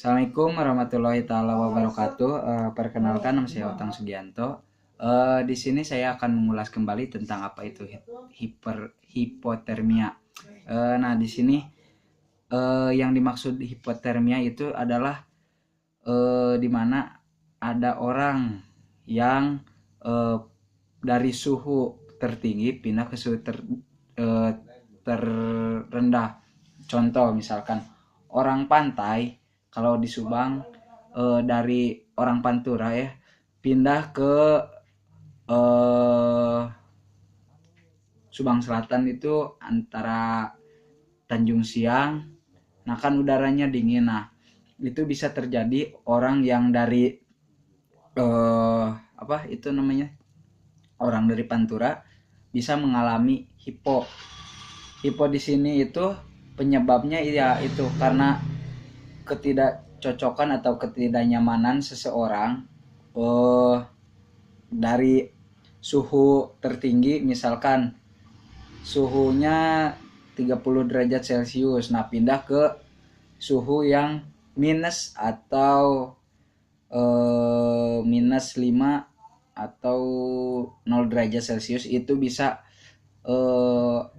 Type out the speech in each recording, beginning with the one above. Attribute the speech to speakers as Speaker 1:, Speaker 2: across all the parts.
Speaker 1: Assalamualaikum warahmatullahi taala wabarakatuh. Perkenalkan nama saya Otang Sugianto. Di sini saya akan mengulas kembali tentang apa itu hipotermia. Nah, di sini yang dimaksud hipotermia itu adalah di mana ada orang yang eh, dari suhu tertinggi pindah ke suhu terendah. Contoh misalkan orang pantai, kalau di Subang dari orang Pantura ya pindah ke eh, Subang Selatan itu antara Tanjung Siang. Nah kan udaranya dingin. Nah itu bisa terjadi orang yang dari apa itu namanya, orang dari Pantura bisa mengalami hipo. Hipo di sini itu penyebabnya ya itu karena ketidakcocokan atau ketidaknyamanan seseorang dari suhu tertinggi, misalkan suhunya 30 derajat Celcius, nah pindah ke suhu yang minus atau minus 5 atau 0 derajat Celcius, itu bisa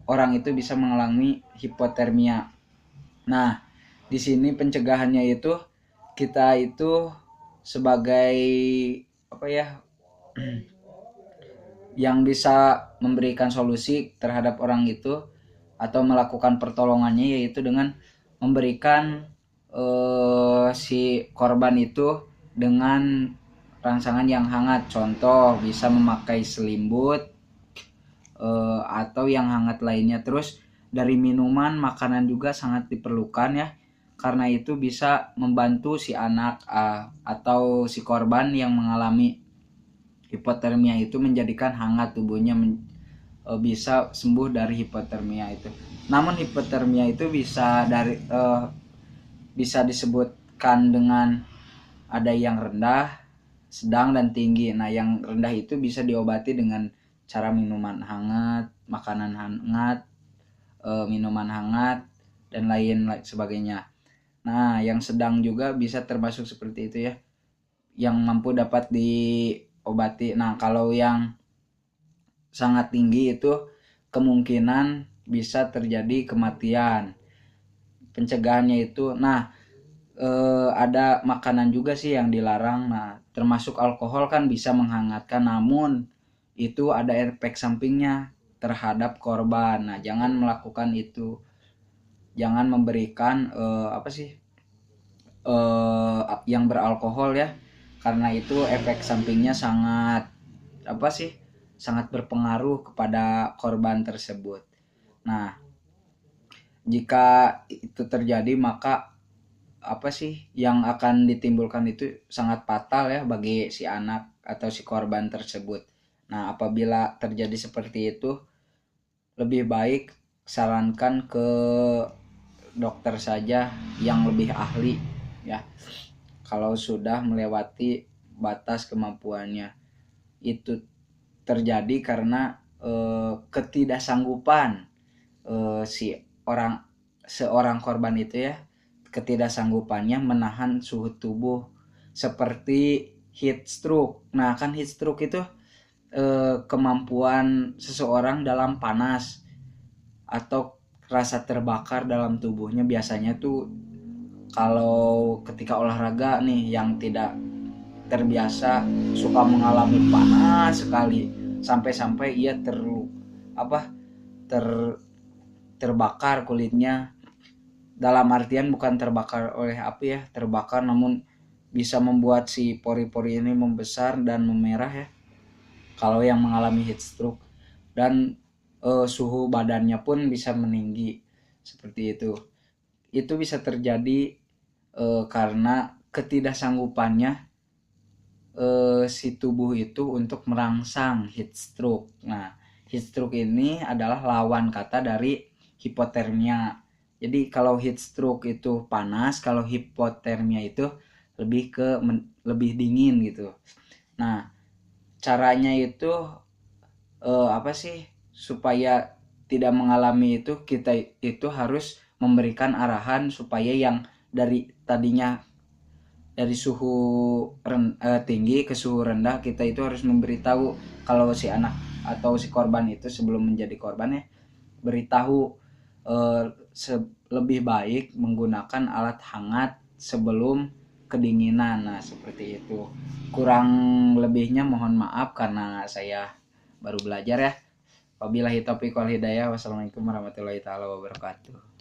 Speaker 1: orang itu bisa mengalami hipotermia. Nah, di sini pencegahannya itu kita itu sebagai apa ya, yang bisa memberikan solusi terhadap orang itu atau melakukan pertolongannya, yaitu dengan memberikan si korban itu dengan rangsangan yang hangat. Contoh bisa memakai selimut atau yang hangat lainnya. Terus dari minuman, makanan juga sangat diperlukan ya, karena itu bisa membantu si anak atau si korban yang mengalami hipotermia itu menjadikan hangat tubuhnya, bisa sembuh dari hipotermia itu. Namun hipotermia itu bisa disebutkan dengan ada yang rendah, sedang, dan tinggi. Nah, yang rendah itu bisa diobati dengan cara minuman hangat, makanan hangat, minuman hangat, dan lain sebagainya. Nah, yang sedang juga bisa termasuk seperti itu ya, yang mampu dapat diobati. Nah, kalau yang sangat tinggi itu kemungkinan bisa terjadi kematian. Pencegahannya itu, nah ada makanan juga sih yang dilarang. Nah, termasuk alkohol kan bisa menghangatkan, namun itu ada efek sampingnya terhadap korban. Nah, jangan melakukan itu. Jangan memberikan yang beralkohol ya, karena itu efek sampingnya sangat sangat berpengaruh kepada korban tersebut. Nah, jika itu terjadi, maka yang akan ditimbulkan itu sangat fatal ya bagi si anak atau si korban tersebut. Nah, apabila terjadi seperti itu, lebih baik sarankan ke dokter saja yang lebih ahli ya. Kalau sudah melewati batas kemampuannya, itu terjadi karena ketidaksanggupan si seorang korban itu ya, ketidaksanggupannya menahan suhu tubuh, seperti heat stroke. Nah, kan heat stroke itu kemampuan seseorang dalam panas atau rasa terbakar dalam tubuhnya. Biasanya tuh kalau ketika olahraga nih, yang tidak terbiasa suka mengalami panas sekali sampai-sampai ia apa ter terbakar kulitnya. Dalam artian bukan terbakar oleh api ya, terbakar namun bisa membuat si pori-pori ini membesar dan memerah ya, kalau yang mengalami heat stroke. Dan suhu badannya pun bisa meninggi seperti itu. Itu bisa terjadi karena ketidaksanggupannya si tubuh itu untuk merangsang heat stroke. Nah, heat stroke ini adalah lawan kata dari hipotermia. Jadi kalau heat stroke itu panas, kalau hipotermia itu lebih dingin gitu. Nah, caranya itu supaya tidak mengalami itu, kita itu harus memberikan arahan supaya yang dari tadinya dari suhu tinggi ke suhu rendah, kita itu harus memberitahu kalau si anak atau si korban itu sebelum menjadi korban ya, beritahu eh, lebih baik menggunakan alat hangat sebelum kedinginan. Nah, seperti itu. Kurang lebihnya mohon maaf karena saya baru belajar ya. Wabillahi taufiq wal hidayah. Wassalamualaikum warahmatullahi taala wabarakatuh.